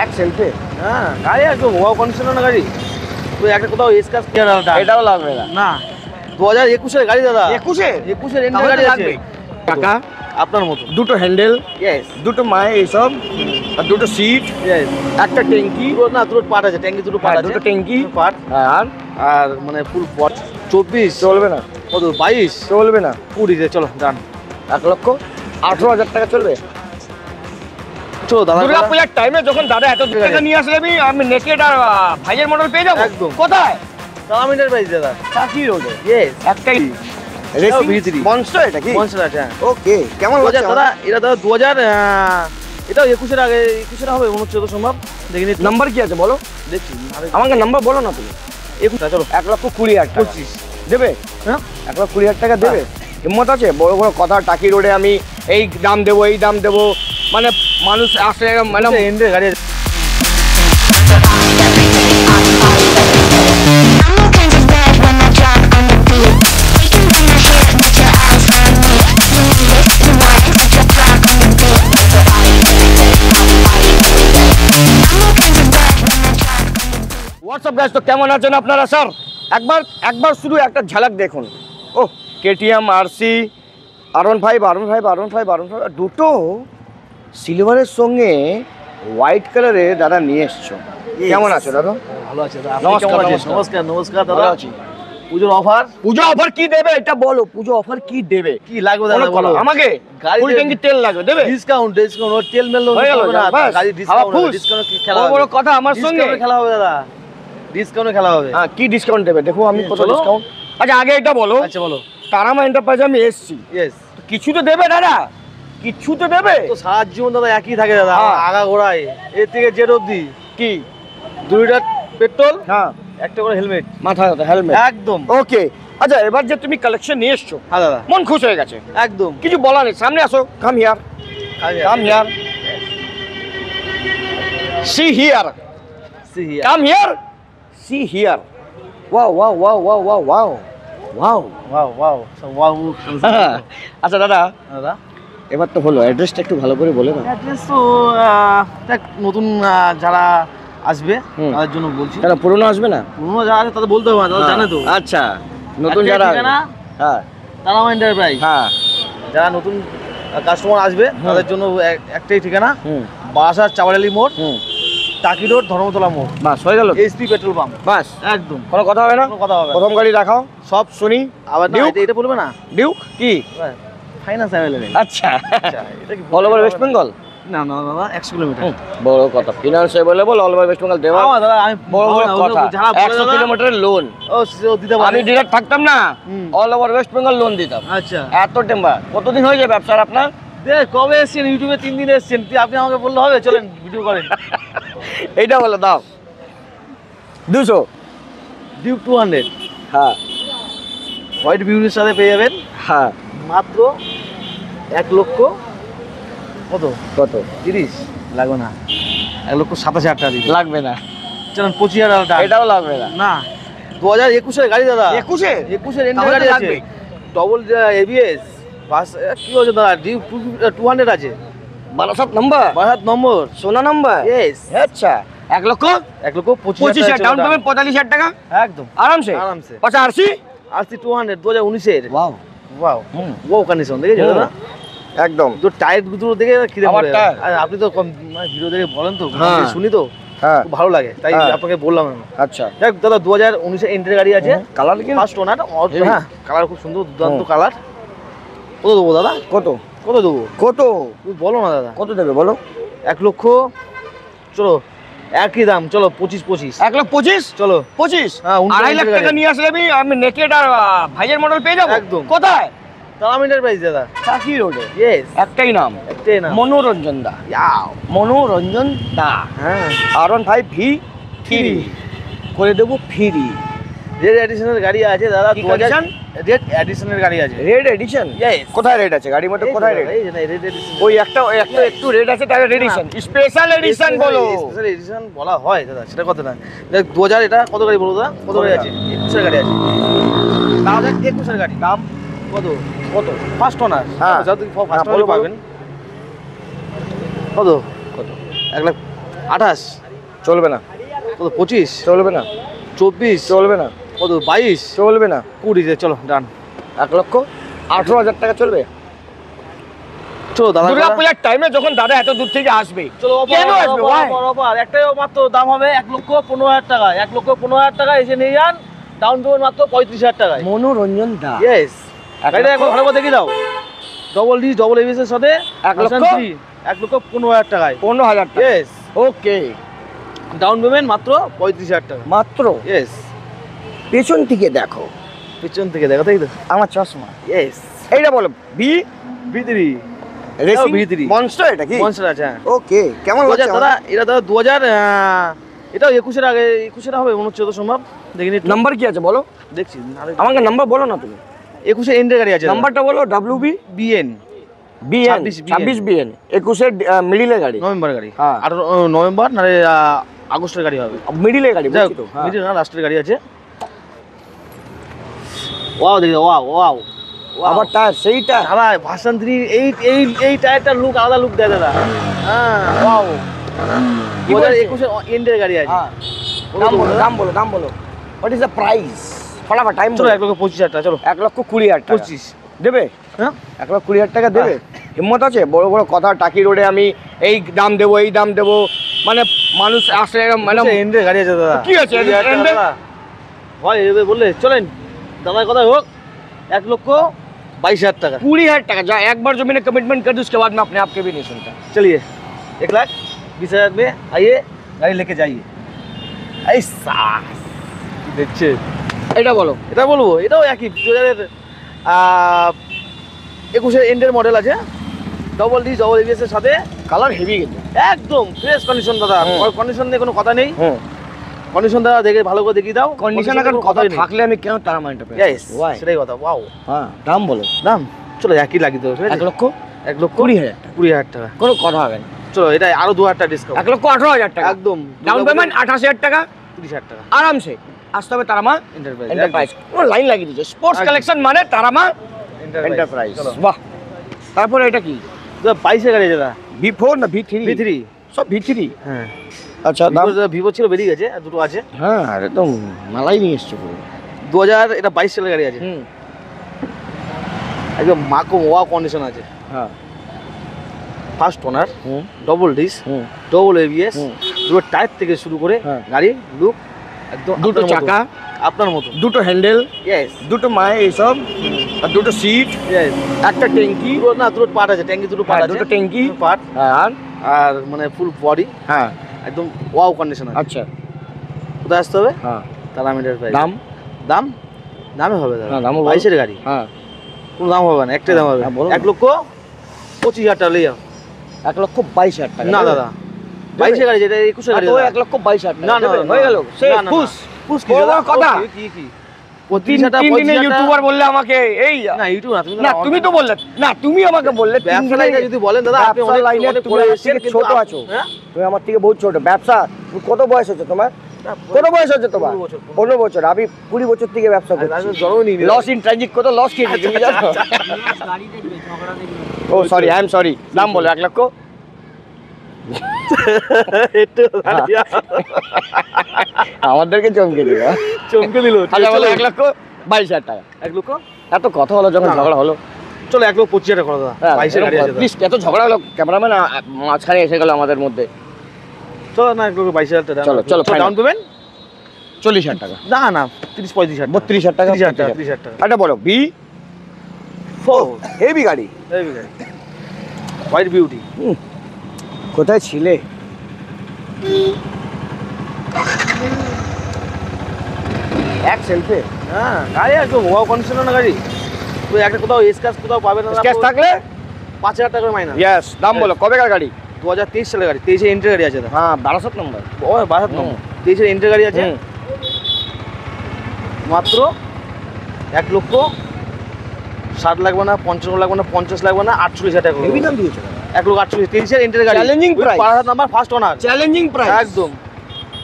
এক সেলফে? হ্যাঁ, গাড়ি একদম ওয়াও কন্ডিশনার না গাড়ি। তুই একটা কোথাও স্ক্র্যাচ এটাও লাগবে না? না, 2021-এর গাড়ি দাদা। 21-এর এন্ডের গাড়ি আছে। টাকা আপনার মতো দুটো হ্যান্ডেল, ইয়েস, দুটো মায়ে এইসব, আর দুটো সিট, ইয়েস, একটা ট্যাঙ্কি। না দুটো পার্ট আছে, ট্যাঙ্কি দুটো পার্ট আছে, দুটো ট্যাঙ্কি পার্ট। আর আর মানে ফুল 24 চলবে না? কত 22 চলবে না? 20 চলো ডান। 1,18,000 টাকা চলবে? চলো দাদা, দুর্গাপূজার টাইমে যখন দাদা এত টাকা নিয়ে আসলে আমি নেকেট আর ভাইয়ের মডেল পেয়ে যাবো একদম। কোথায়? সালামিনের প্রাইস দাদা, চাকি রোডে ইয়েস, একটাই রেসিং V3 মনস্টার। এটা কি মনস্টার আছে? ওকে, কেমন লাগছে দাদা? এটা দাদা 2000, এটাও 21-এর আগে, 21-এর হবে মনে হচ্ছে, তো সম্ভব দেখিনি। নাম্বার কি আছে বলো দেখছি আমাকে, নাম্বার বলো না তুমি। 21 চলো। 1,20,000 টাকা 25 দেবে? হ্যাঁ, 1,20,000 টাকা দেবে? হিম্মত আছে? বড় বড় কথা, টাকি রোডে আমি এই দাম দেবো, এই দাম দেবো, মানে মানুষ আসলে মানে এন্ডের গাড়ি আছে। হোয়াটসঅ্যাপ গাইস, তো কেমন আছেন আপনারা স্যার? একবার শুধু একটা ঝলক দেখুন। ও কেটিএম আরসি, R15 দুটো সিলভারের সঙ্গে হোয়াইট কালারে দাদা নিয়ে এসছো। কেমন আছো দাদা? ভালো আছে দাদা, আপনি কেমন আছেন? নমস্কার নমস্কার দাদা। ভালো আছি। পুজোর অফার কি দেবে এটা বলো? পুজো অফার কি দেবে? কি লাগবে দাদা বলো? আমাকে ফুল ট্যাঙ্কি তেল লাগবে, দেবে? ডিসকাউন্ট ও তেল মেল হয়ে গেল না, বাস। গাড়ি ডিসকাউন্ট খেলা হবে। বড় কথা আমার সঙ্গে খেলা হবে দাদা, ডিসকাউন্টে খেলা হবে। হ্যাঁ, কি ডিসকাউন্ট দেবে দেখো, আমি কত চলো। ডিসকাউন্ট। আচ্ছা আগে এটা বলো, আচ্ছা বলো। তারামা এন্টারপ্রাইজে আমি এসছি, ইয়েস, কিছু তো দেবে দাদা, কিছু তো দেবে। তো সারা জীবন দাদা একই থাকে দাদা, হ্যাঁ। আগা ঘোড়ায় এর থেকে জেড অবধি। কি? 2 লিটার পেট্রোল, হ্যাঁ, একটা করে হেলমেট, মাথায় হেলমেট একদম। ওকে। আচ্ছা এবার যে তুমি কালেকশন নিয়ে এসছো, হ্যাঁ দাদা, মন খুশ হয়ে গেছে, একদম। কিছু বলার নেই, সামনে আসো, come here, come here, see here, come here, see here. Wow wow wow wow wow wow wow wow wow wow. আচ্ছা দাদা, দাদা এবার তো হলো, অ্যাড্রেসটা একটু ভালো করে বলে দাও। অ্যাড্রেস তো দেখ, নতুন যারা আসবে তাদের জন্য বলছি। তারা পুরনো আসবে না? পুরনো যারা আছে তাদের বলতে হবে না, তারা জানে তো। আচ্ছা, নতুন যারা হ্যাঁ, তারামা এন্টারপ্রাইজ। হ্যাঁ, যারা নতুন কাস্টমার আসবে তাদের জন্য একটাই ঠিকানা, হুম, বাসার চাওয়ালি মোড়, হুম, টাকি রোড, ধর্মতলা মোড়, বাস হয়ে গেল। এইচপি পেট্রোল পাম্প, বাস, একদম। কোনো কথা হবে না? কোনো কথা হবে না। প্রথম গাড়ি দেখাও, সব শুনি। আবার না, ডিউক? এটা বলবে না, ডিউক কি? Finance available. আচ্ছা, এটা কি অল ওভার ওয়েস্ট বেঙ্গল? না না দাদা, 100 কিলোমিটার। বড় কথা, finance available, all over West Bengal দেওয়া। দাদা আমি বড় বড় কথা, 100 কিলোমিটারের লোন। ও দিতে পারে। আমি ডিলার থাকতাম না, all over West Bengal loan দিতাম। আচ্ছা, এত টেম্বার। কতদিন হয়ে যায় ব্যবসার আপনার? কবে এসছেন? ইউটিউবে 3 দিন এসছেন, আপনি আমাকে বললে হবে? চলেন ভিডিও করেন। এইটা বলে দাও। 200 ডিউক 200, হ্যাঁ হোয়াইট বিউটির সাথে পেয়ে যাবেন হ্যাঁ। মাত্র 1 লক্ষ কত কত? 30 লাগবে না, 1,27,000 টাকা দিন। লাগবে না? চলেন 25,000 টাকা। এটাও লাগবে না? না, 2021-এর গাড়ি দাদা। 21-এর এন্ডের গাড়ি আছে, ডবল এবিএস বাস। কি হচ্ছে দাদা? ডিউক 200 আছে, 12 নম্বর, 12 নম্বর, সোনা নম্বর। ইয়েস। আচ্ছা, 1,25,000 ডাউন পেমেন্ট, 45,000 টাকা একদম আরামসে। আরামসে। আচ্ছা আরসি? আরসি 200 2019-এর। ওয়াও ওয়াও ওয়াও কন্ডিশন দেখেছো দাদা? একদম। তো টায়ার দুটো দেখে খিদে আমার পড়ে। টায়ার? আর আপনি তো ভিডিও দেখে বলেন তো, হ্যাঁ। শুনি তো, হ্যাঁ, খুব ভালো লাগে, তাই হ্যাঁ। আপনাকে বললাম আমি। আচ্ছা। দেখ দাদা, 2019-এর এন্ট্রি গাড়ি আছে, কালার কি? First owner. হেভি। হ্যাঁ, কালার খুব সুন্দর, দুর্দান্ত কালার। কত দেবো দাদা? কত কত দেবো কত তুমি বলো না দাদা। কত দেবে বলো? 1 লক্ষ, চলো একই দাম, চলো 25। 1,25,000? চলো 25? হ্যাঁ, 2.5 লাখ টাকা নিয়ে আসলে আমি নেকেট আর ভাইয়ের মডেল পেয়ে যাবো একদম। কোথায়? তারামা এন্টারপ্রাইজ দাদা, চাকি রোডে। ইয়েস, একটাই নাম, একটাই না। মনোরঞ্জন দা। মনোরঞ্জন দা। হ্যাঁ, R15 V3 করে দেবো ফ্রি। রেড এডিশনের গাড়ি আছে দাদা। কি condition? রেড এডিশনের গাড়ি আছে। Red edition? Yes. কোথায় রেড আছে গাড়ির মধ্যে? কোথায় রেড? এই যে না, রেড এডিশন। ওই একটা একটু রেড আছে, তার এডিশন, স্পেশাল এডিশন বলো। স্পেশাল এডিশন বলা হয় দাদা, সেটা কথা না। দেখ 2000, এটা কত গাড়ি বলো দাদা? কত গাড়ি আছে? 21-এর গাড়ি আছে। দাও দেখ, 21-এর গাড়ি দাম কত? কত? First owner. হ্যাঁ, যা তুমি ফার্স্ট বলো, ওনার পাবেন। কত? কত? 1,08,000 28 চলবে না, কত 25 চলবে না, 24 চলবে না, কত 22 চলবে না। 20 চলো ডান। 1,18,000 টাকা চলবে? চলো দাদা দুর্গাপূজার টাইমে যখন দাদা এত দূর থেকে আসবে, চলো কেন আসবে? Why? অফার একটাই মাত্র দাম হবে 1,15,000 টাকা। 1,15,000 টাকা এসে নিয়ে যান, ডাউন পেমেন্ট মাত্র 35,000 টাকায়। মনোরঞ্জন দা, ইয়েস, গাড়িটা একবার ভালো করে দেখিয়ে দাও। ডবল ডিস ডবল এবিএস এর সাথে 1,15,000 টাকায়। 15,000 টাকা। ইয়েস, ওকে, ডাউন পেমেন্ট মাত্র 35,000 টাকা মাত্র। ইয়েস। পেছন থেকে দেখো, পিছন থেকে দেখো, তাই তো? আমার চশমা। ইয়েস, এইটা বলো B V3 racing V3 monster, এটা কি মনস্টার আছে? হ্যাঁ। ওকে, কেমন লাগছে দাদা এটা দাদা 2000, এটাও 21-এর আগে 21-এর হবে মনে হচ্ছে, তো সম্ভব দেখিনি। নাম্বার কি আছে বলো, দেখছি আমাকে নাম্বার বলো না তুমি। 21-এর এন্ডের গাড়ি আছে। নাম্বারটা বলো। WB BN BN 26 BN 21-এর মিডিলের গাড়ি, নভেম্বর গাড়ি। হ্যাঁ। 18 নভেম্বর না আগস্টের গাড়ি হবে। মিডিলের গাড়ি বুঝছি তো। হ্যাঁ। মিডিল না লাস্টের গাড়ি আছে। ওয়াও দেখো, ওয়াও ওয়াও আবার টায়ার সেইটা। দাদা ভার্সন 3 এই টায়ারটার লুক আলাদা লুক দেয় দাদা। হ্যাঁ ওয়াও, 2021-এর এন্ডের গাড়ি আছে। হ্যাঁ, দাম বলো, দাম বলো, দাম বলো। What is the price? ফটাফট টাইম চলো বলো। 1,25,000 টাকা। চলো 1,20,000 টাকা 25। দেবে? হ্যাঁ 1,20,000 টাকা দেবে? হিম্মত আছে? বড় বড় কথা, টাকি রোডে আমি এই দাম দেবো, এই দাম দেবো, মানে মানুষ আসলে মানে এন্ডের গাড়ি আছে দাদা। কি আছে এন্ডে? হয় এভাবে বললে চলেন দাদার কথা হোক। 1,22,000 টাকা। 20,000 টাকা जा, एक बार जो मैंने कमिटमेंट कर दी उसके बाद मैं अपने आप के भी नहीं सुनता। चलिए 1,20,000 में आइए, गाड़ी लेके जाइए। ऐसा দেখছে এটা বলো। এটা বলবো, এটাও একই 2021-এর এন্ডের মডেল আছে। ডবল ডিস ডবল এবিএস এর সাথে, কালার হেভি কিন্তু একদম ফ্রেশ কন্ডিশন দাদা। হুম। কন্ডিশন নিয়ে কোনো কথা নেই। হুম, কন্ডিশন দাদা দেখে ভালো করে দেখিয়ে দাও। কন্ডিশন আগে কথা থাকলে আমি কেন তারা মাইন্ডটা পাই? ইয়েস, সেটাই কথা। ওয়াও, হ্যাঁ, দাম বলো। দাম চলো একই লাগিয়ে দেবো। 1,20,000 টাকা, 1,20,000 টাকা। কোনো কথা হবে না। চলো এটা আরো 2,000 টাকা ডিসকাউন্ট। 1,18,000 টাকা একদম ডাউন পেমেন্ট, 28,000 টাকা 30,000 টাকা আরামসে আসতে হবে। তারামা এন্টারপ্রাইজ। এন্টারপ্রাইজ, কোনো লাইন লাগিয়ে দিচ্ছে, স্পোর্টস একদম। কালেকশন মানে তারামা এন্টারপ্রাইজ। চলো বাহ, তারপরে এটা কি? 22-এর গাড়ি আছে দাদা। V4 না V3? V3 সব V3। হ্যাঁ, আচ্ছা, দাম? ভিভো ছিল বেরিয়ে গেছে, আর দুটো আছে। হ্যাঁ, একদম মালাই নিয়ে এসছে পুরো। 2000, এটা 22 সালের গাড়ি আছে। হুম, একদম মাকো ওয়া কন্ডিশন আছে। হ্যাঁ, ফার্স্ট ওনার, হুম, ডবল ডিস, হুম, ডবল এবিএস, হুম। দুটো টায়ার থেকে শুরু করে হ্যাঁ। গাড়ি লুক একদম দুটো আপনার মতো। চাকা, আপনার মতো। দুটো হ্যান্ডেল, ইয়েস দুটো মায়ে এইসব, আর দুটো সিট, ইয়েস। একটা ট্যাঙ্কি, দুটো না, দুটো পার্ট আছে, ট্যাঙ্কি দুটো পার্ট হ্যাঁ, আছে। দুটো ট্যাঙ্কি, পার্ট আর আর মানে ফুল বডি হ্যাঁ, একদম ওয়াও কন্ডিশন আছে। আচ্ছা, কোথায় আসতে হবে? হ্যাঁ, তারা মিটার প্রাইস। দাম? দাম দামে হবে দাদা। হ্যাঁ, দামও বলো। 22-এর গাড়ি, হ্যাঁ, কোনো দাম হবে না, একটাই দাম হবে। হ্যাঁ, বলো না। 1,25,000 টাকা লিয়ে যাও। 1,22,000 টাকা না দেবে? দাদা, 22-এর গাড়ি, যেটা 21-এর গাড়ি তো দাদা। 1,22,000 টাকা না না দেবে? না, হয়ে গেল, সে না, না, খুশ। খুশ কি বড় দাদা? বড় কথা। কি তিন 35,000 টাকা, দিনে 25,000 ইউটিউবার বললে আমাকে এই না ইউটিউব না, তুমি না, তুমি তো বললে না, তুমি আমাকে বললে তিন ব্যবসা দিনে লাইনে যদি বলেন দাদা, আপনি ব্যবসা অনেক লাইনে অনেক তুমি পরে আমার এসেছেন, থেকে কিন্তু ছোট আছো। হ্যাঁ? তুমি আমার থেকে বহুত ছোট। ব্যবসা, তুমি কত বয়স হচ্ছে তোমার? কত বয়স হচ্ছে তোমার? 15 বছর। 15 বছর। আমি 20 বছর থেকে ব্যবসা করছি। আমি জন্মই নিইনি। লস ইন ট্রানজিট, কত লস খেয়েছি তুমি জানো? ও সরি, আই এম সরি। দাম বলো। 1 লক্ষ? একটু দাঁড়িয়ে। আমাদেরকে চমকে দিল। চমকে দিল। আচ্ছা বলো 1,22,000 টাকা। 1 লক্ষ? এত কথা হলো যখন না, না। ঝগড়া হলো। চলো 1,25,000 টাকা করো দাদা। 22-এর গাড়ি আছে দাদা। প্লিজ, এত ঝগড়া হলো, ক্যামেরাম্যান মাঝখানে এসে গেল আমাদের মধ্যে। চলো না 1,22,000 টাকা। চলো, চলো, final। ডাউন পেমেন্ট 40,000 টাকা, না না 30-35,000 টাকা। 32,000 টাকা, 30,000 টাকা, 30,000 টাকা। এটা বলো। V4 হেভি গাড়ি। এই গাড়ি হোয়াইট বিউটি। কোথায় ছিলে? এক সেলফে হ্যাঁ, গাড়ি একদম ওয়াও কন্ডিশনার না গাড়ি। তুই একটা কোথাও স্ক্র্যাচ কোথাও পাবে না। স্কেচ থাকলে 5,000 টাকা মাইনাস। ইয়েস। দাম বলো। কবেকার গাড়ি? 2023 সালের গাড়ি, 23-এর এন্ট্রি গাড়ি আছে দাদা। হ্যাঁ, 12 নম্বর। ও 22 নম্বর, 23-এর এন্ট্রি গাড়ি আছে। মাত্র 1,60,000 লাগবে না, 55 লাগবে না, 50 লাগবে না, 48,000 টাকা। হেভি দাম দিয়েছো। 1,48,000, 23-এর এন্ট্রি গাড়ি। Challenging price। 5,000 number, first owner. Challenging price একদম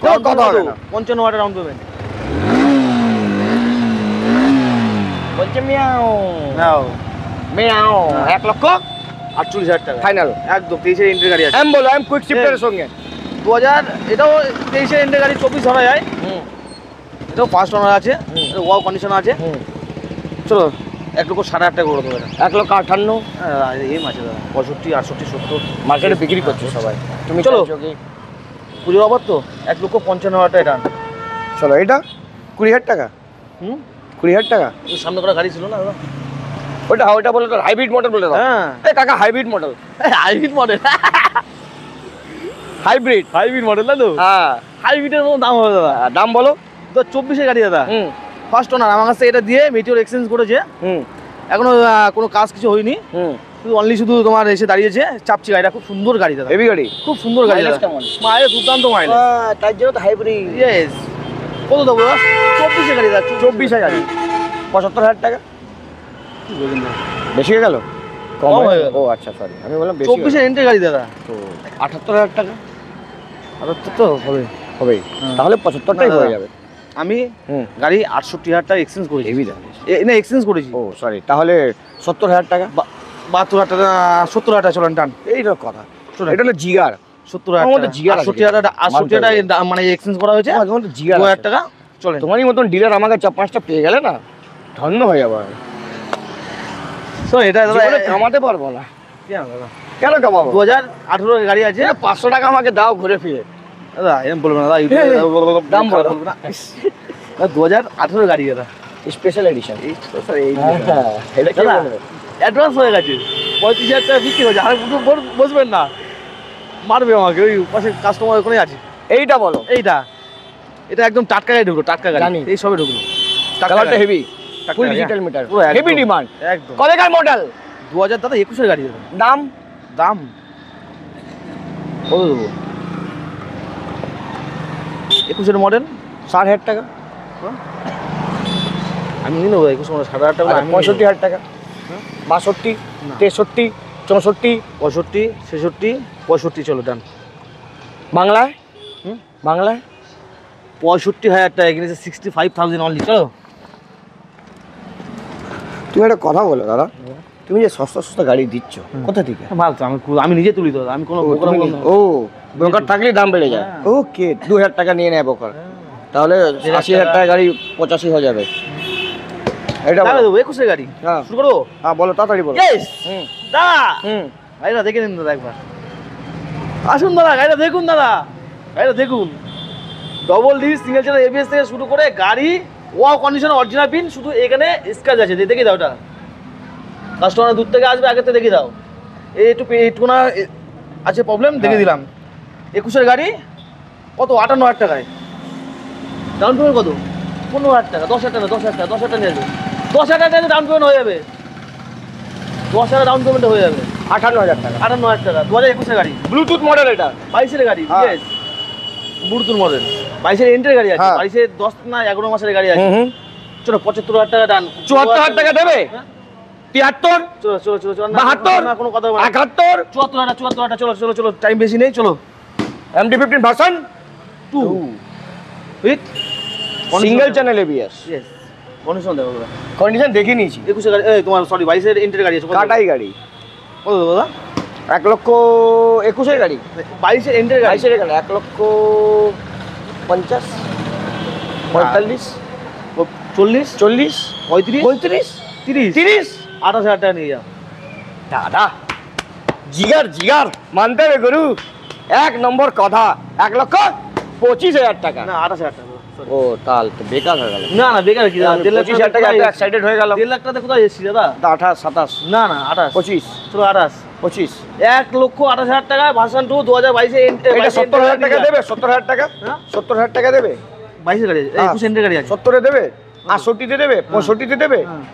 কোনো কথা হবে না। 55,000 ডাউন পেমেন্ট। বলছে মিয়াও নাও মিয়াও। 1,48,000 48,000 টাকা ফাইনাল। একদম। 23-এর এন্ট্রি গাড়ি আছে। এম বলো। এম কুইক শিফটারের সঙ্গে 2000, এটাও 23-এর এন্ডের গাড়ি, 24 ধরা যায়। হুম এটাও ফার্স্ট ওনার আছে, হুম। এটা ওয়াও কন্ডিশন আছে। হুম চলো 1,08,000 টাকা করে দেবো এটা। 1,58,000 এম আছে দাদা, 65, 68, 70 মার্কেটে বিক্রি করছে সবাই। তুমি চলো। চাইছো কি? পুজোর অফার তো 1,55,000 টাকা এটা। চলো এটা 20,000 টাকা। 20,000 টাকা ওই সামনে করা গাড়ি ছিল না দাদা? ওটা বলে তো হাইব্রিড মডেল বলে দাও। হ্যাঁ, এই কাকা hybrid model, hybrid model. Hybrid. Hybrid model না তো? হ্যাঁ হাইব্রিডের কোনো দাম হবে দাদা? দাম বলো। তো 24-এর গাড়ি দাদা, হুম ফার্স্ট ওনার। আমার কাছে এটা দিয়ে মেটিওর এক্সচেঞ্জ করেছে, হুম এখনো কোনো কাজ কিছু হয়নি, হুম শুধু অনলি শুধু তোমার এসে দাঁড়িয়েছে, চাপছি গাড়িটা। খুব সুন্দর গাড়ি দাদা, হেভি গাড়ি। খুব সুন্দর গাড়ি Mileage দাদা। কেমন? মাইলেজ দুর্দান্ত মাইলেজ। তার জন্য তো হাইব্রিড। ইয়েস। কত দেবো দাদা? 24-এর গাড়ি দাদা, 24,000 গাড়ি 75,000 টাকা। কি বলছেন দাদা? বেশি হয়ে গেল? কম হয়ে গেল। ও আচ্ছা সরি, আমি বললাম বেশি। 24-এর এন্ট্রি গাড়ি দাদা, তো 78,000 টাকা আর তো হবে। হবেই। হ্যাঁ। তাহলে 75টাই না, হয়ে দাদা। যাবে। আমি হুম গাড়ি 68,000 টাকা এক্সচেঞ্জ করেছি। হেভি দাম। না, এক্সচেঞ্জ করেছি। ও সরি, তাহলে 70,000 টাকা। 72,000 টাকা, 70,000 টাকা চলেন টান। এইটা কথা। শোনেন। এটা হলো জিগার। 70,000 আমার মতো টাকা, জিগার আছে 68,000 টাকা, 68,000 টাকা মানে এক্সচেঞ্জ করা হয়েছে। আমার মতো জিগার 2,000 আছে। টাকা চলেন। তোমারই মতন ডিলার আমাকে 4-5টা পেয়ে গেলে না, ধন্য হয়ে যাবো। আমি তো এটা দাদা জীবনে কামাতে পারবো না। কেন দাদা? কেন কামাবো? 2018 গাড়ি আছে 500 টাকা আমাকে দাও ঘুরে ফিরে। দাদা, এরকম বলবেন না দাদা, ইউটিউবে এই, দাম দাম বলো। বলবো না। 2018 গাড়ি দাদা, স্পেশাল এডিশন। হ্যাঁ, এটা কি দাদা, বলবে? অ্যাডভান্স হয়ে গেছে, 35,000 টাকা বিক্রি হয়েছে। আর বসবেন না, মারবে আমাকে। ওই পাশে কাস্টমার ওখানে আছে। এইটা বলো। এটা একদম টাটকা গাড়ি ঢুকলো, টাটকা গাড়ি, জানি। এই সবে ঢুকলো। কালারটা হেভি, টাটকা ফুল গাড়ি, ডিজিটাল হ্যাঁ। মিটার, পুরো একদম। Heavy demand. একদম। কবেকার মডেল? 2000 দাদা, 21-এর গাড়ি দাদা। দাম দাম কত দেবো? 21-এর মডেল 60,000 টাকা। আমি নিয়ে নেবো। 21 মডেল 60,000 টাকা। আমি 65,000 টাকা। হ্যাঁ? 62, না। 63, 64। 65, 66, 65 চলো ডান। বাংলায়? হুম? বাংলায় 65,000 টাকা, এখানে 65,000 অনলি। চলো। তুমি একটা কথা বলো দাদা, তুমি যে সস্তা সস্তা গাড়ি দিচ্ছ কোথা থেকে? মাল তো আমি নিজে তুলি তো, আমি কোনো broker বলবো না। ও ব্রোকার থাকলে দাম বেড়ে যায়। হ্যাঁ। ওকে 2,000 টাকা নিয়ে নেয় ব্রোকার, তাহলে 80,000 টাকা গাড়ি 85 হয়ে যাবে। এটা তাহলে বলো। দেবো 21-এর গাড়ি। হ্যাঁ শুরু করবো? হ্যাঁ বলো, তাড়াতাড়ি বলো। Yes! হুম দাদা, হুম গাড়িটা দেখে নিন দাদা একবার। আসুন দাদা, গাড়িটা দেখুন দাদা, গাড়িটা দেখুন। Double D single channel ABS থেকে শুরু করে গাড়ি ওয়াও কন্ডিশন, অরিজিনাল পিন, শুধু এখানে স্ক্র্যাচ আছে। দেখে দাও ওটা, কাস্টমার দূর থেকে আসবে, আগে থেকে দেখে দাও। একটু না আছে প্রবলেম, দেখে দিলাম। 21-এর গাড়ি কত? 58,000 টাকায়। ডাউন পেমেন্ট কত? 15,000 টাকা। 10,000 টাকা, 10,000 টাকা, 10,000 টাকা নিয়ে যাবে। 10,000 টাকা ডাউন পেমেন্ট হয়ে যাবে। 10,000 ডাউন পেমেন্ট হয়ে যাবে। 58,000 টাকা। 58,000 টাকা। 2021-এর গাড়ি, ব্লুটুথ মডেল এটা। 22-এর গাড়ি। হ্যাঁ। Yes, বুড়তুর model. 22-এর এন্ট্রির গাড়ি আছে, হ্যাঁ। 22-এর 10 না 11 মাসের গাড়ি আছে। হুম চলো 75,000 টাকা ডান। 74,000 টাকা দেবে। হ্যাঁ? 73, চলো চলো চলো চলো। 72, না কোনো কথা বলবো না। 71, 74,000 চলো চলো চলো, টাইম বেশি নেই। চলো। MD-15 version 2 with single channel ABS. Yes, condition দেখো দাদা। কন্ডিশন দেখে নিয়েছি। 21-এর গাড়ি, এই তোমার সরি 22-এর এন্ট্রির গাড়ি আছে। কত দেবো? কাটাই গাড়ি। কত দেবো দাদা? 1,21,000 গাড়ি। 22-এর এন্ট্রির গাড়ি। 22,000 গাড়ি 1,50,000, 45, 40, 40, 35, 35, 30, 30। 28,000 টাকা নিয়ে যাও। দাদা জিগার জিগার মানতে হবে গুরু, 1 নম্বর কথা। 1,25,000 টাকা। না 28,000 টাকা। sorry। ও তাল তো বেকার হয়ে গেল। না না বেকার কি দাদা? 25,000 টাকা এত এক্সাইটেড হয়ে গেল। 1,50,000 টাকাতে কোথায় এসেছি দাদা? 28, 27, না না 28। 25, চলো 28। 25। 1,28,000 টাকা ভার্সন 2 2022-এ এটা 70,000 টাকা দেবে। 70,000 টাকা, হ্যাঁ? 70,000 টাকা দেবে। 22-এর গাড়ি আছে, 21 এন্ট্রির গাড়ি আছে। 70-এ দেবে, 68-তে দেবে, 65-তে দেবে, হ্যাঁ।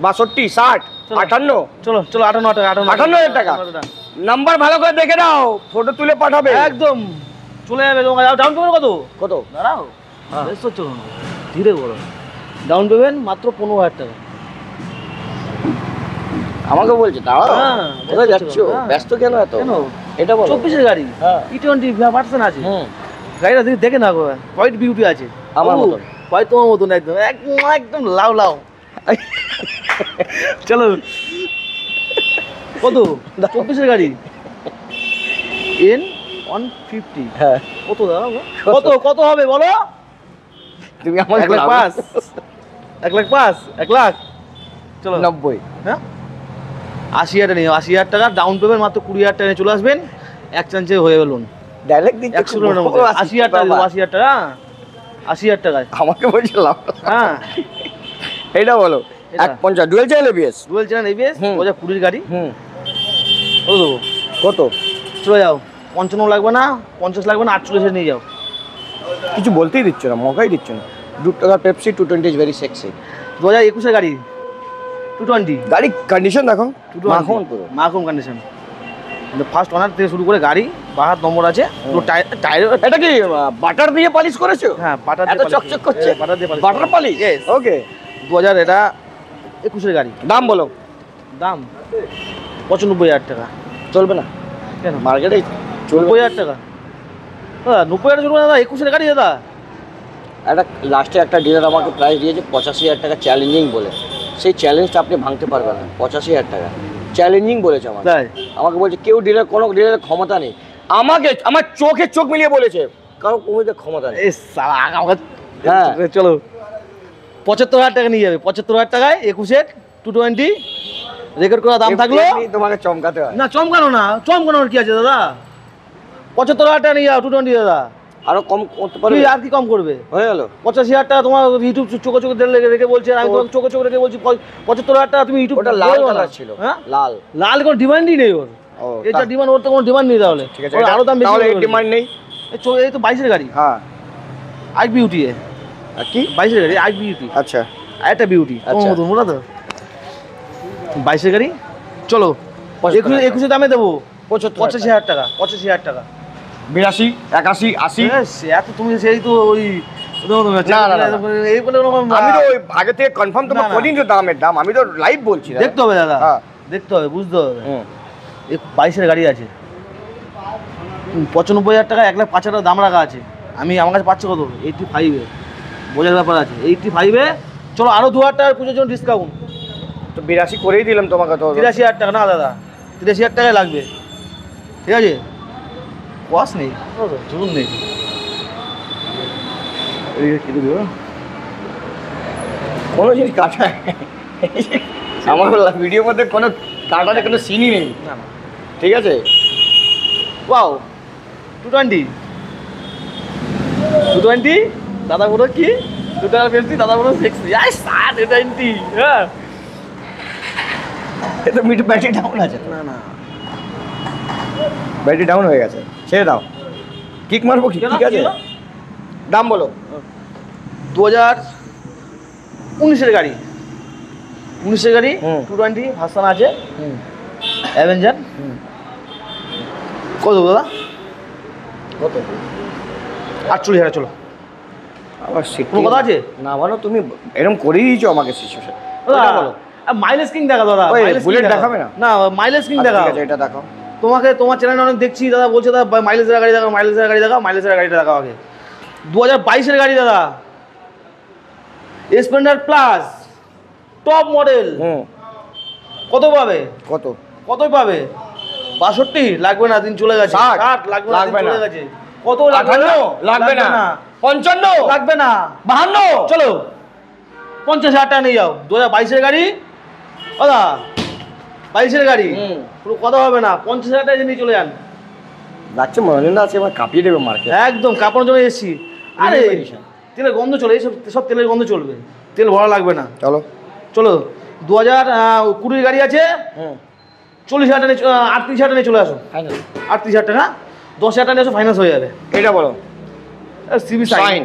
62, 60, চলো। 58। চলো চলো 58 টাকা, 58,000 টাকা। নাম্বার ভালো করে দেখে নাও, ফটো তুলে পাঠাবে। একদম চলে যাবে তোমার। ডাউন পেমেন্ট কত? কত? দাঁড়াও, হ্যাঁ। ব্যস্ত চলো না, ধীরে বলো। ডাউন পেমেন্ট মাত্র 15,000 টাকা। আমাকে বলছে দাঁড়াও, হ্যাঁ, কোথায় ব্যস্ত যাচ্ছ? ছিল, হ্যাঁ। ব্যস্ত কেন এত? কেন? এটা বলো। 24-এর গাড়ি, হ্যাঁ। E20 ভার্সন আছে। হুম গাড়িটা দেখে না গো, হোয়াইট বিউটি আছে। আমার ও, মতন। হোয়াইট তোমার মতন একদম, একদম একদম লাউ লাউ। চলো কত? 24-এর গাড়ি, এন 150 হ্যাঁ কত দাদা কত কত হবে বলো তুমি আমার 1 লাখ 5 1 লাখ 5 1 লাখ চলো 90 হ্যাঁ 80,000 নিও 80,000 টাকা ডাউন পেমেন্ট মাত্র 20,000 টাকা চলে আসবেন এক চান্সে হয়ে গেল লোন ডাইরেক্ট দিচ্ছি 100 লোনের মধ্যে 80,000 টাকা 80,000 টাকা 80,000 টাকায় আমাকে বলছিলাম হ্যাঁ এটা বলো এটা। 150 dual channel ABS dual channel ABS হুম। 2020 গাড়ি কত দেবো কত চলে যাও 55 লাগবে না 50 লাগবে না 48 নিয়ে যাও কিছু বলতেই দিচ্ছ না মকাই দিচ্ছ না 2 টাকা পেপসি 220 ইজ ভেরি সেক্সি 2021 এর গাড়ি 220 গাড়ি কন্ডিশন দেখো মাখন পুরো মাখন কন্ডিশন ফার্স্ট ওনার থেকে শুরু করে গাড়ি বাহার নম্বর আছে পুরো টায়ার এটা কি বাটার দিয়ে পালিশ করেছো হ্যাঁ বাটার এত চকচক করছে বাটার দিয়ে পালিশ বাটার পালিশ Yes. ওকে 2000 এটা 21 এর গাড়ি দাম বলো দাম 95,000 টাকা চলবে না কেন মার্কেটে চলবে 90,000 টাকা দাদা 90,000 চলবে না দাদা 21 এর গাড়ি দাদা একটা লাস্টে একটা ডিলার আমাকে প্রাইস দিয়েছে 85,000 টাকা চ্যালেঞ্জিং বলে সেই চ্যালেঞ্জটা আপনি ভাঙতে পারবেন না 85,000 টাকা চ্যালেঞ্জিং বলেছে আমাকে তাই আমাকে বলছে কেউ ডিলার কোনো ডিলারের ক্ষমতা নেই আমাকে আমার চোখে চোখ মিলিয়ে বলেছে কারো কমিতে ক্ষমতা নেই এই সালা আমাকে হ্যাঁ। চলো 75,000 টাকা নিয়ে যাবে 75,000 টাকায় 21 এর 220 রেকর্ড করা দাম থাকলো এমনি তোমাকে চমকাতে হয় না চমকানোর কি আছে দাদা 75,000 টাকা নিয়ে যাও 220 দাদা আরো কম করতে কি পারবে আর কি কম করবে হয়ে গেল 85,000 টাকা তোমার ইউটিউব চোখে চোখে রেখে বলছে আমি তোমাকে চোখে চোখে রেখে বলছি 75,000 টাকা তুমি ইউটিউব ওটা লাল কালার ছিল হ্যাঁ লাল লাল কোনো ডিমান্ডই নেই ওর ও এটা ডিমান্ড ওর তো কোনো ডিমান্ড নেই তাহলে ঠিক আছে ওর আরো দাম বেশি তাহলে বলবে। ডিমান্ড নেই এই তো 22 এর গাড়ি হ্যাঁ আই বিউটি আর কি 22 এর গাড়ি আই বিউটি আচ্ছা একটা বিউটি আচ্ছা। তোমরা তো 22 এর গাড়ি চলো 21 দামে দেবো 85,000 টাকা 85,000 টাকা 82 81 80 সে এত তুমি সেই তো ওই না, না, না। এই বলে আমি তো ওই আগে থেকে কনফার্ম তোমার না, না। করিনি তো দামের দাম আমি তো লাইভ বলছি দাদা। দেখতে হবে দাদা হ্যাঁ। দেখতে হবে বুঝতে হবে হুম। 22 এর গাড়ি আছে 95,000 টাকা 1,05,000 টাকা দাম রাখা আছে আমি আমার কাছে পাচ্ছি কত 85 এ বোঝার ব্যাপার আছে 85 এ চলো আরো 2,000 টাকার পুজোর জন্য ডিসকাউন্ট তো 82 করেই দিলাম তোমাকে তো 83,000 টাকা না দাদা 83,000 টাকায় লাগবে ঠিক আছে ওয়াশ নেই জুলুম নেই কোনো জিনিস কাটা আমার ভিডিওর মধ্যে কোনো কাটাতে কোনো সিনই নেই না না ঠিক আছে ওয়াও 220 দাদা পুরো কি 2 টাকা বেশি দাদা পুরো 60 আই 220 হ্যাঁ এ তো মিট ব্যাটারি ডাউন আছে না না ব্যাটারি ডাউন হয়ে গেছে ছেড়ে দাও কিক মারবো কি ঠিক আছে দাম বলো 2019 এর গাড়ি 19 এর গাড়ি হুম। 220 ভার্সন আছে অ্যাভেঞ্জার কত দাদা কত 48,000 চলো আবার কোনো কথা আছে না বলো তুমি এরকম করেই দিয়েছো আমাকে সিচুয়েশন দাদা বলো মাইলেজ কিং দেখা দাদা ওই, mileage king bullet দেখাও। দেখাবে না? না মাইলেজ কিং আচ্ছা, দেখা ঠিক আছে এটা দেখো তোমাকে তোমার চ্যানেলে অনেক দেখছি দাদা বলছে দাদা মাইলেজের গাড়ি দেখাও মাইলেজের গাড়ি দেখাও মাইলেজের গাড়িটা দেখাও আগে 2022 এর গাড়ি দাদা স্প্লেন্ডার প্লাস টপ মডেল হুম কত পাবে কত কতই পাবে 62 লাগবে না দিন চলে গেছে 60 60 লাগবে না লাগবে দিন না। চলে গেছে কত লাগবে 58 লাগবে না 55 লাগবে না 52 চলো 50,000 টাকা নিয়ে যাও 2022 এর গাড়ি দাদা 22 এর গাড়ি হুম। পুরো কথা হবে না 50,000 টাকা নিয়ে চলে যান যাচ্ছে মনোরঞ্জন আছে আমার কাঁপিয়ে দেবে মার্কেট একদম কাপড় জন্য এসছি আরে edition। তেলের গন্ধ চলে এইসব সব তেলের গন্ধ চলবে তেল ভরা লাগবে না চলো চলো 2020 গাড়ি আছে হুম 40,000 টাকা 38,000 টাকা নিয়ে চলে আসো ফাইনাল 38,000 টাকা 10,000 টাকা নিয়ে আসো ফাইন্যান্স হয়ে যাবে এটা বলো সিবি Sign। সাইন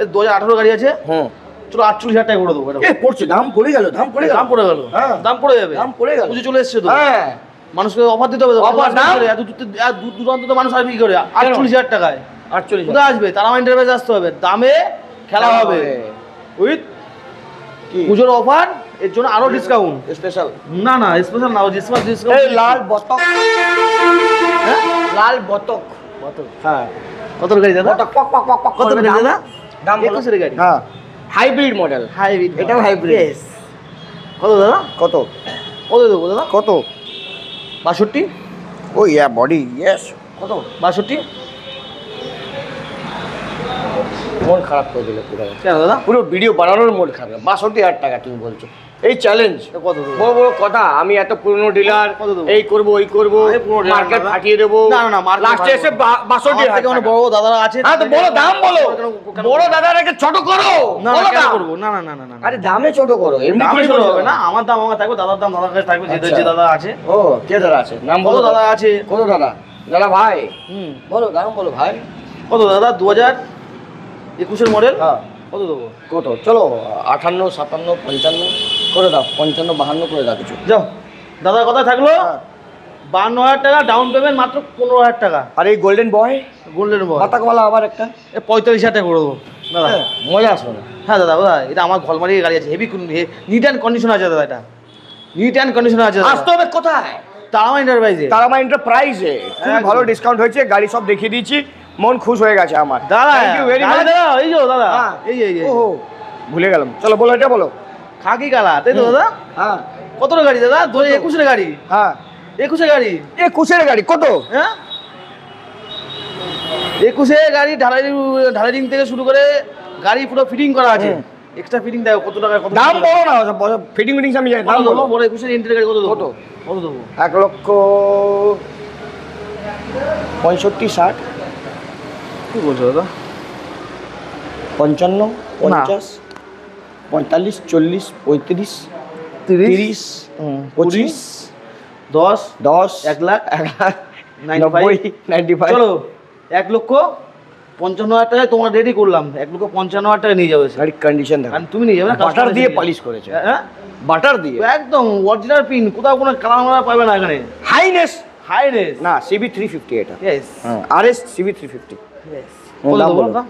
2018 গাড়ি আছে হুম চলো 48,000 টাকা করে দেবো এটা এ পড়ছে দাম পড়ে গেল দাম পড়ে গেল দাম পড়ে গেল হ্যাঁ। দাম পড়ে যাবে দাম পড়ে গেল পুজো চলে এসছে তো হ্যাঁ মানুষকে অফার দিতে হবে তো Offer মানুষ দাম? করে, এত দূর দূরান্ত তো মানুষ আসবে কি করে 48,000 টাকায় 48 কোথায় আসবে তারা ইন্টারভেস আসতে হবে দামে খেলা হবে উইথ কি পুজোর অফার এর জন্য আরো ডিসকাউন্ট স্পেশাল না না স্পেশাল না ডিসকাউন্ট এই লাল বতক লাল বতক হ্যাঁ কত গাড়ি দাদা বতক পক পক পক পক কত করবে গাড়ি দাম। দাদা দাম বলো। 21 এর গাড়ি হ্যাঁ হাইব্রিড মডেল হাইব্রিড এটাও hybrid। Yes। কত দাদা কত কত দেবো দাদা কত 62 ও ইয়া বডি ইয়েস কত? 62। মন খারাপ করে দিলে পুরো, কেন দাদা? পুরো ভিডিও বানানোর মন খারাপ। 62,000 টাকা তুমি বলছো, এই চ্যালেঞ্জ কত দেবো? বড় বড় কথা, আমি এত পুরনো ডিলার, কত দেবো? এই করবো ওই করবো, আরে পুরনো dealer মার্কেট না। ফাটিয়ে দেবো। না, না, না, market লাস্টে এসে আমার 62,000 থেকে অনেক টাকা। বড় দাদারা আছে। হ্যাঁ তো বড় দাম বলো, কেন- বড় দাদাটাকে ছোট করো। না, না, বলো কেন দাম। করবো? না, না, না, না, না। আরে দামে ছোট করো, এমনি দামে করে ছোট বলছো হবে না, আমার দাম আমার থাকবে, দাদার দাম দাদার কাছে থাকবে, যে আচ্ছা। যে দাদা আছে। ও কে দাদা আছে, নাম কত বলো। দাদা আছে? কত দাদা? দাদা ভাই হুম। বলো, দাম বলো ভাই। কত দাদা? 2021 মডেল। হ্যাঁ কত দেবো? কত? চলো 58, 57, 55 করে দাও, 55, 52 করে দাও কিছু। যাও, দাদার কথা থাকলো। 52,000 টাকা ডাউন পেমেন্ট, মাত্র 15,000 টাকা। আর এই গোল্ডেন বয় গোল্ডেন বয় পাতাকওয়ালা আবার একটা 45,000 টাকা করে দেবো দাদা। মজা আসবে না। হ্যাঁ দাদা, দাদা এটা আমার ঘলমারি গাড়ি আছে, হেভি নিট অ্যান্ড কন্ডিশন আছে দাদা, এটা নিট অ্যান্ড কন্ডিশন আছে দাদা। আসতে হবে কোথায়? তারামা এন্টারপ্রাইজে। তারামা এন্টারপ্রাইজে খুব একদম। ভালো ডিসকাউন্ট হয়েছে, গাড়ি সব দেখিয়ে দিয়েছি, মন খুশ হয়ে গেছে আমার। দাদা থ্যাংক ইউ ভেরি মাচ। দাদা, এই যে দাদা, হ্যাঁ। এই যে, এই যে ওহো ভুলে গেলাম, চলো বলো, এটা বলো। খাকি কালার, তাই তো দাদা? হ্যাঁ কত গাড়ি দাদা? 2021 গাড়ি। হ্যাঁ 21 গাড়ি। এ কুশের গাড়ি কত? হ্যাঁ 21 গাড়ি, ঢালাই থেকে শুরু করে গাড়ি পুরো ফিটিং করা আছে। হুম। এক্সট্রা ফিটিং দেয় কত টাকা? কত দাম বলো না, ফিটিং ফিটিং আমি জানি, দাম বলো। বড় 21 ইন্টেরিয়র গাড়ি কত দেবো? কত? কত দেবো? 1,65,60 কি বলছো দাদা? 55, 50, 45, 40, 35, 30, 25, 10, 10, 1 লাখ, 90, 95। চলো 1,55,000 টাকায় তোমার রেডি করলাম। 1,55,000 টাকা নিয়ে যাবে স্যার। গাড়ির কন্ডিশন দেখো, আর তুমি নিয়ে যাবে না? বাটার customer দিয়ে এসে পলিশ করেছে, হ্যাঁ বাটার দিয়ে একদম অরিজিনাল পিন, কোথাও কোনো কালার মারা পাবে না এখানে। Highness high race. না, সিবি 350 এটা। ইয়েস, হ্যাঁ আরএস সিবি 350। ইয়েস। দাম কত দেবো বলো, দাদা?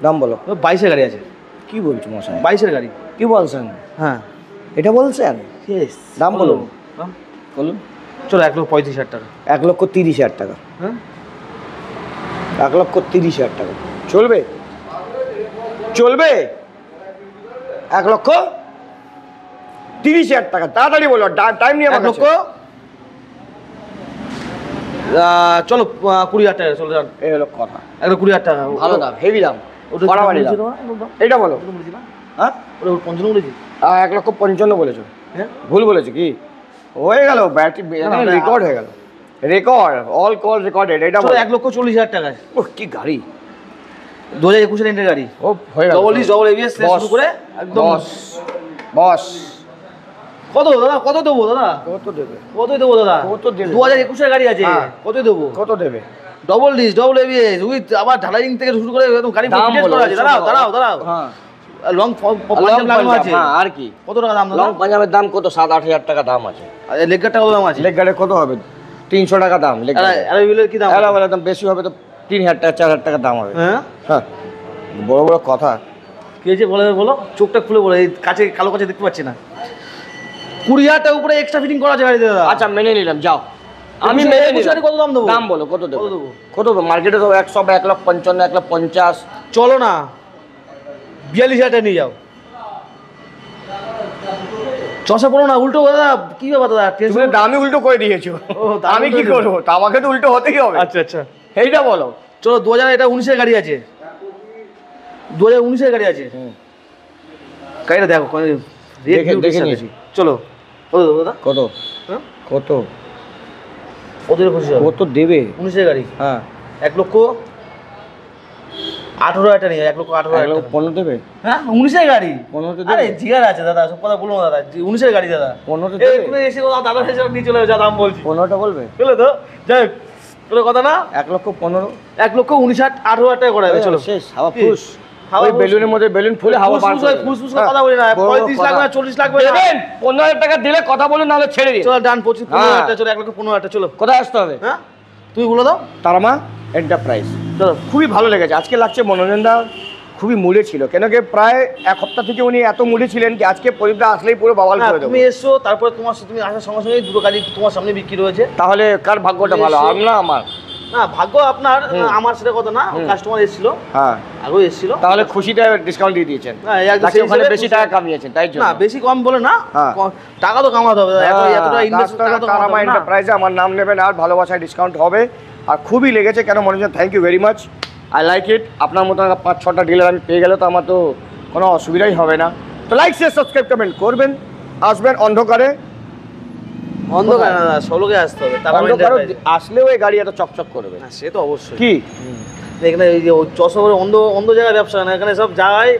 দাম বলো। 22 গাড়ি আছে। কি বলছো মশাই? 22 গাড়ি। কি বলছেন? হ্যাঁ এটা বলছেন? ইয়েস। দাম বলুন। বলুন। চলো 1,35,000 টাকা। 1,30,000 টাকা। হ্যাঁ 1,30,000 টাকা চলবে? চলবে? 1,30,000 টাকা, তাড়াতাড়ি বলো, টাইম নিয়ে 1 লক্ষ। চলো 20,000 টাকা। চলো যান, এই হলো কথা। 1,20,000 টাকা। ভালো দাম, হেভি দাম, ওটা বাড়াবাড়ি দাম। এটা বলো। হ্যাঁ 55 বলেছি। 1,55,000 বলেছো, হ্যাঁ ভুল বলেছো কি? হয়ে গেল, ব্যাটারি না, রেকর্ড হয়ে গেল, রেকর্ড, অল কল রেকর্ডেড। এটা চলো বলো। 1,40,000 টাকা। ওহ কি গাড়ি! 2021 এর গাড়ি। ও হয়ে গেল। ডবল ইস ডবল এবিএস শুরু করে একদম। বস কত দাদা? কত দেবো দাদা? কত দেবে? কত দেবো দাদা? কত দেবে? 2021 এর গাড়ি আছে। হ্যাঁ। কত দেবো? কত দেবে? Double disc double ABS with আবার ঢালাইং থেকে শুরু করে একদম গাড়ি দাম ফিটেড বলো, করা আছে। দাঁড়াও দাঁড়াও দাঁড়াও। হ্যাঁ লং পাঞ্জাব লাগানো আছে। হ্যাঁ আর কি? কত টাকা দাম লং দাদা? পাঞ্জাবের দাম কত? 7-8 টাকা দাম আছে। আর লেগ গার্ডটা কত দাম আছে? লেগ গার্ডের কত হবে? 300 টাকা দাম লেগ গার্ডের। আরে হুইলের কি দাম? আরে দাম বেশি হবে তো 3,000 টাকা 4,000 টাকা দাম হবে। হ্যাঁ হ্যাঁ বড় বড় কথা। কি হয়েছে বলো বলো, চোখটা খুলে বলো, এই কাছে কালো কাছে দেখতে পাচ্ছি না। 20,000 টাকা উপরে এক্সট্রা ফিটিং করা আছে গাড়িতে দাদা। আচ্ছা মেনে নিলাম, যাও আমি 21 মেনে এর নিলাম। কত দাম দেবো? দাম বলো, কত দেবো? কত দেবো? কত দেবো? মার্কেটে তো 1,55,000, 1,50,000। চলো না 42,000 টাকা নিয়ে যাও। চষা পড়ো না, উল্টো দাদা। কি ব্যাপার দাদা? তুমি তো দামই উল্টো করে দিয়েছো। ও, দাম আমি কি উল্টো করবো? তা আমাকে তো উল্টো হতেই হবে। আচ্ছা আচ্ছা এইটা বলো। চলো 2000 এটা 19 এর গাড়ি আছে। 2019 এর গাড়ি আছে। গাড়িটা দেখো দেখে নিয়েছি। চলো কত দেবো দাদা? কত? হ্যাঁ কত? ওদের খুশি হবে। কত দেবে? 19 এর গাড়ি। হ্যাঁ 1,18,000 টাকা নিয়ে 1,18,000 টাকা। 15 দেবে? হ্যাঁ 19 এর গাড়ি। 15 তো আরে দেবে? জিগার আছে দাদা, সব কথা বলবো না দাদা। 19 এর গাড়ি দাদা। 15 তো এই দেবে? তুমি এসে কথা দাদা এসে নিয়ে চলে যা দাম বলছি। 15টা বলবে? চলো তো যাই হোক, কোনো কথা না। 1,15,000। 1,19,18,000 টাকা করে হবে। চলো শেষ, হাওয়া কি? ফুস। হাওয়া ওই ফুস। বেলুনের মধ্যে বেলুন ফুলে হাওয়া বার করে দেবে। ফুসফুস করে কথা বলি না। 35 লাগবে না, 40 লাগবে না। দেবেন 15,000 টাকা দিলে কথা বলুন, নাহলে ছেড়ে দিন। চলো ডান 15,000 হ্যাঁ। টাকা। চলো 1,15,000 টাকা। চলো কোথায় আসতে হবে? হ্যাঁ তুমি বলে দাও। তারামা এন্টারপ্রাইজ। চলো খুবই ভালো লেগেছে আজকে, লাগছে মনোরঞ্জন দা খুবই মুডে ছিল, কেন কি প্রায় 1 সপ্তাহ থেকে উনি এত মুডে ছিলেন কি আজকে পরিবটা আসলেই পুরো বাবাল না, করে দেবো। তুমি এসছো, তারপরে তুমি আসার সঙ্গে সঙ্গে দুটো গাড়ি তোমার সামনে বিক্রি হয়েছে। তাহলে কার ভাগ্যটা ভালো, আর না আমার? না ভাগ্য আপনার, আমার সেটা কথা না। কাস্টমার এসেছিল, হ্যাঁ আগেও এসেছিল। তাহলে খুশিটা ডিসকাউন্ট দিয়ে দিয়েছেন। না, একদম লাগছে সেই ওখানে হিসেবে বেশি টাকা কামিয়েছেন তাই জন্য। না বেশি কম বলে না, হ্যাঁ। টাকা তো কামাতে হবে। এতটা ইনভেস্ট টাকা তো তারামা কামাতে হবে না। এন্টারপ্রাইজে আমার নাম নেবেন আর ভালোবাসায় ডিসকাউন্ট হবে। আর খুবই লেগেছে, কেন Manoranjan thank you very much, I like it. আপনার মতো 5-6টা ডিলার আমি পেয়ে গেলে তো আমার তো কোনো অসুবিধাই হবে না। তো লাইক শেয়ার সাবস্ক্রাইব কমেন্ট করবেন, আসবেন অন্ধকারে, অন্ধকার না দাদা, ষোলোকে আসতে হবে, অন্ধকারে আসলেও এই গাড়ি এত চকচক করবে। না সে তো অবশ্যই। কি এখানে এই যে চশমা অন্ধ অন্ধ জায়গায় ব্যবসা না, এখানে সব জায়গায়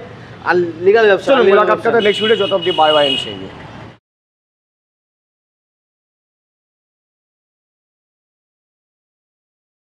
আর লিগাল ব্যবসা। চলুন মুলাকাত করতে নেক্সট ভিডিও, যত অব্দি বাই বাই এন্ড সেই